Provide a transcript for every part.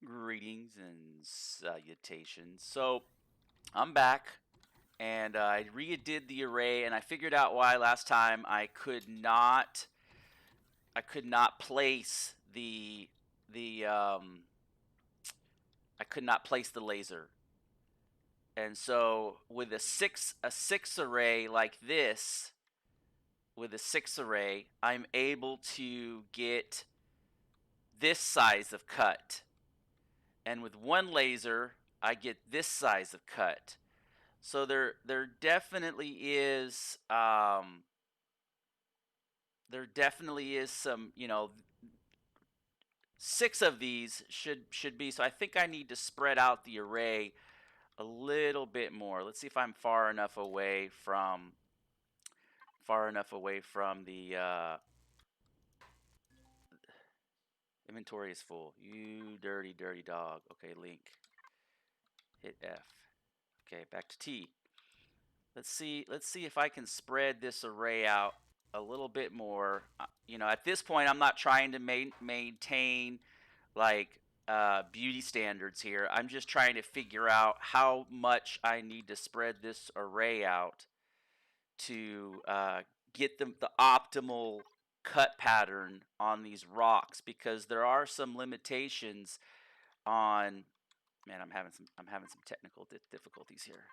Greetings and salutations. So I'm back, and I redid the array, and I figured out why last time I could not place the I could not place the laser. And so with a six array like this, with a six array, I'm able to get this size of cut. And with one laser, I get this size of cut. So there definitely is some, six of these should be. So I think I need to spread out the array a little bit more. Let's see if I'm far enough away from the inventory is full. You dirty dog. Okay, link. Hit F. Okay, back to T. Let's see if I can spread this array out a little bit more. At this point, I'm not trying to maintain like beauty standards here. I'm just trying to figure out how much I need to spread this array out to get the optimal cut pattern on these rocks, because there are some limitations on. Man, I'm having some technical difficulties here.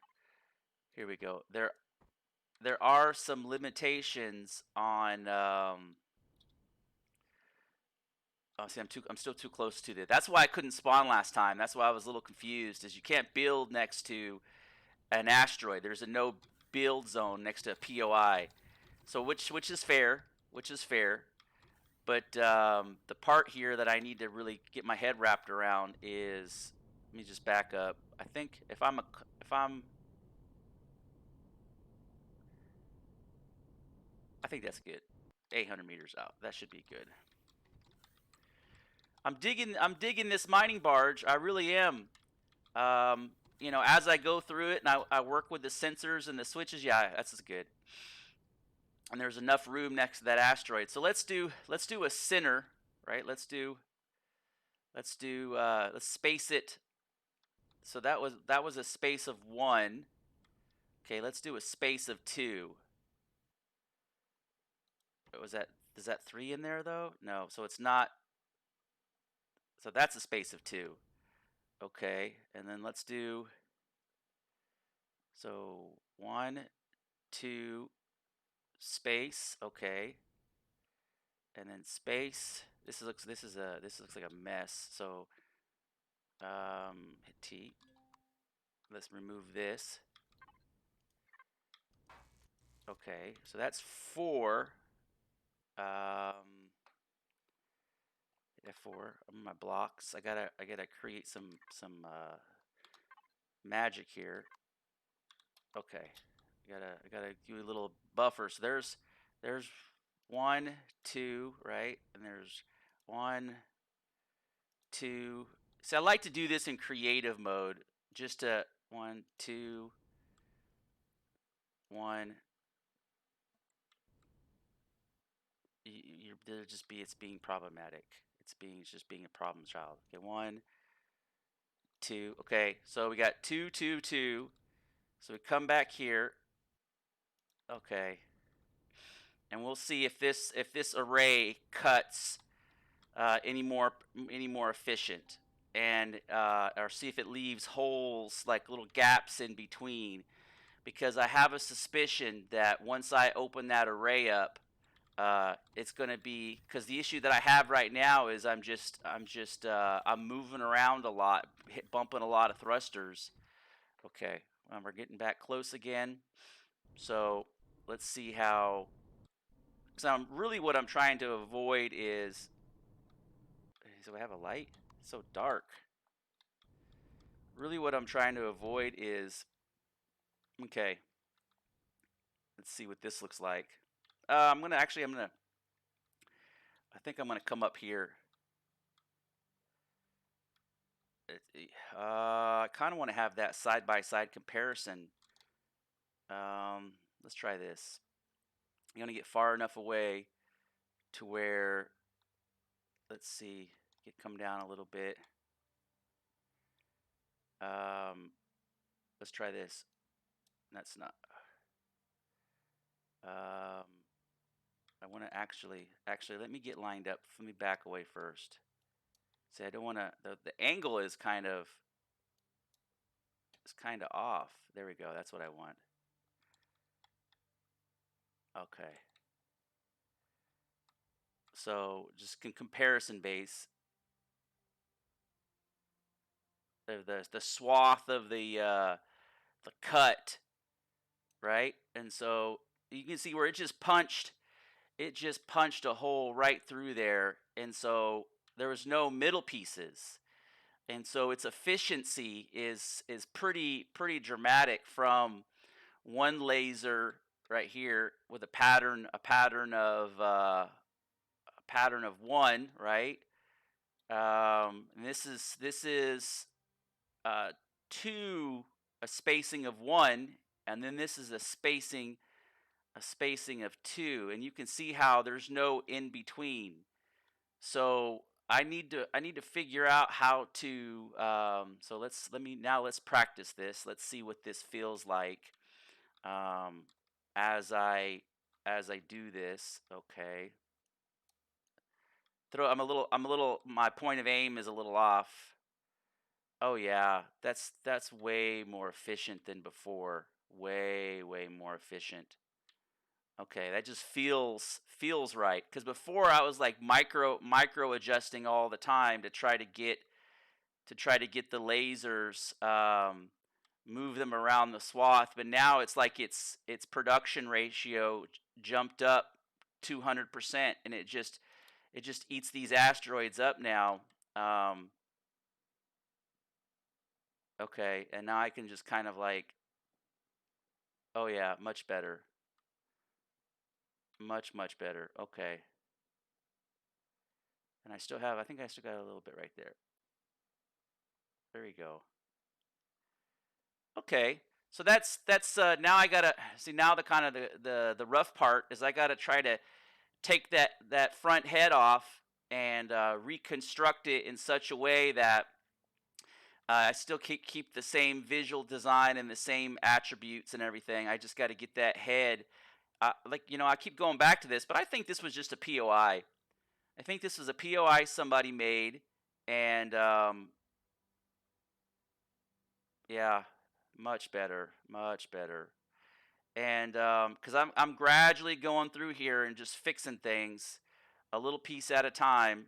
Here we go. There are some limitations on. Oh, see, I'm still too close to it. That's why I couldn't spawn last time. That's why I was a little confused. Is you can't build next to an asteroid. There's a no build zone next to a POI. So which is fair. Which is fair. But the part here that I need to really get my head wrapped around is. Let me just back up. I think if I'm I think that's good. 800 meters out. That should be good. I'm digging this mining barge. I really am. As I go through it and I work with the sensors and the switches, yeah, that's good. And there's enough room next to that asteroid. So let's do a center, right? Let's space it. So that was a space of 1. Okay, let's do a space of 2. Was that is that 3 in there though? No, so it's not. So that's a space of 2. Okay, and then let's do. So 1, 2, space. Okay, and then space. This looks like a mess. So hit T. Let's remove this. Okay, so that's 4. F4 on my blocks. I gotta create some magic here. Okay, I gotta do a little buffer. So there's 1, 2, right, and there's 1, 2. So I like to do this in creative mode, just to 1, 2, 1. It's being problematic. It's just being a problem child. Okay, 1, 2. Okay, so we got 2, 2, 2. So we come back here. Okay, and we'll see if this array cuts any more efficient, and or see if it leaves holes, like little gaps in between, because I have a suspicion that once I open that array up, it's going to be, because the issue that I have right now is I'm moving around a lot, bumping a lot of thrusters. Okay, we're getting back close again. So let's see how. Because what I'm trying to avoid is. So I have a light. It's so dark. Really, what I'm trying to avoid is. Okay. Let's see what this looks like. I'm gonna. I think I'm gonna come up here. I kind of want to have that side by side comparison. Let's try this. I'm gonna get far enough away to where. Let's see. Come down a little bit. Let's try this. That's not. I want to actually let me get lined up. Let me back away first. See, I don't want to. The angle is kind of off. There we go. That's what I want. Okay. So just comparison base. The swath of the cut, right? And so you can see where it just punched a hole right through there, and so there was no middle pieces, and so its efficiency is pretty dramatic from one laser right here with a pattern of one, right? And this is two, a spacing of one, and then this is a spacing of two, and you can see how there's no in between. So I need to figure out how to. So let's practice this. Let's see what this feels like um, as I do this. Okay. I'm a little. My point of aim is a little off. Oh yeah, that's way more efficient than before. Way more efficient. Okay, that just feels right. Because before I was like micro adjusting all the time to try to get the lasers, move them around the swath. But now it's like its production ratio jumped up 200%, and it just eats these asteroids up now. Okay, and now I can just kind of like, oh yeah, much better, much better. Okay, and I think I still got a little bit right there. There you go. Okay, so that's now I gotta see, now the kind of the rough part is I gotta try to take that front head off and reconstruct it in such a way that I still keep the same visual design and the same attributes and everything. I just got to get that head. Like, I keep going back to this, but I think this was just a POI. I think this was a POI somebody made, and yeah, much better, And because I'm gradually going through here and just fixing things a little piece at a time,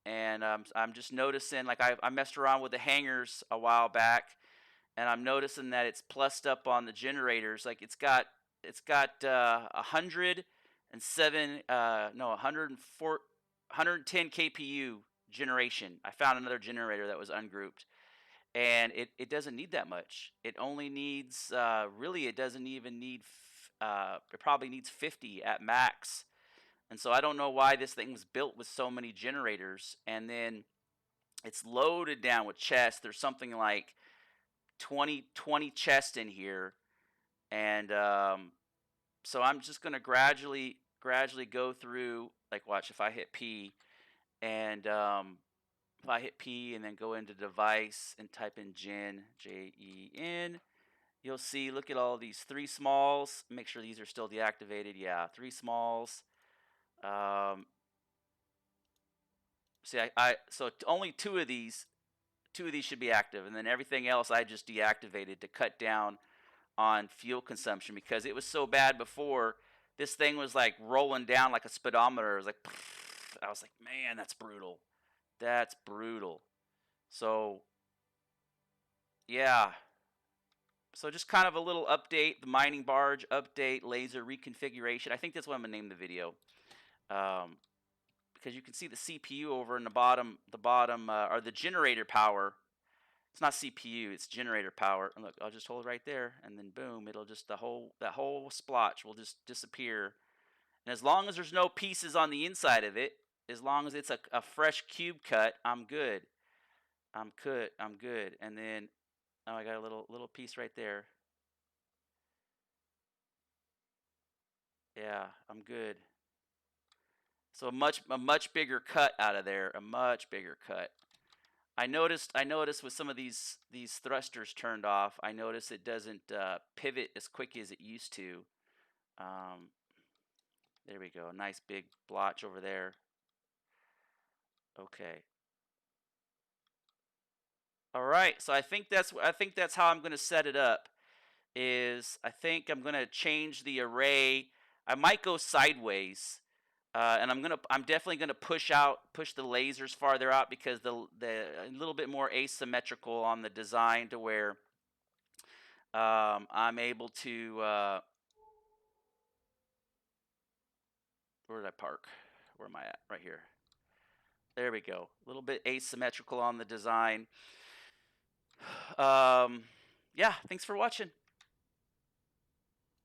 and I'm just noticing, like, I messed around with the hangers a while back, and I'm noticing that it's plussed up on the generators. Like, it's got 107 no 104 110 kpu generation. I found another generator that was ungrouped, and it doesn't need that much. It only needs really, it doesn't even need it probably needs 50 at max. And so I don't know why this thing was built with so many generators, and then it's loaded down with chests. There's something like 20 chests in here, and so I'm just going to gradually go through. Like, watch, if I hit P, and if I hit P and then go into device and type in Jen, you'll see, look at all these 3 smalls. Make sure these are still deactivated. Yeah, 3 smalls. See, so only 2 of these should be active, and then everything else I just deactivated to cut down on fuel consumption, because it was so bad before. This thing was like rolling down like a speedometer. It was like, I was like, man, that's brutal. That's brutal. So yeah. So just kind of a little update, the mining barge update, laser reconfiguration. I think that's what I'm gonna name the video, because you can see the CPU over in the bottom, or the generator power. It's not CPU, it's generator power. And look, I'll just hold it right there, and then boom, it'll just, that whole splotch will just disappear. And as long as there's no pieces on the inside of it, as long as it's a fresh cube cut, I'm good. I'm good. And then, oh, I got a little piece right there. Yeah, I'm good. So a much bigger cut out of there, a much bigger cut. I noticed with some of these thrusters turned off, I noticed it doesn't pivot as quick as it used to. Um, there we go. Nice big blotch over there. Okay. All right. So I think that's how I'm going to set it up. Is I think I'm going to change the array. I might go sideways. And I'm definitely gonna push the lasers farther out because the a little bit more asymmetrical on the design to where I'm able to where did I park? Where am I at? Right here. There we go. A little bit asymmetrical on the design. Um, yeah, thanks for watching.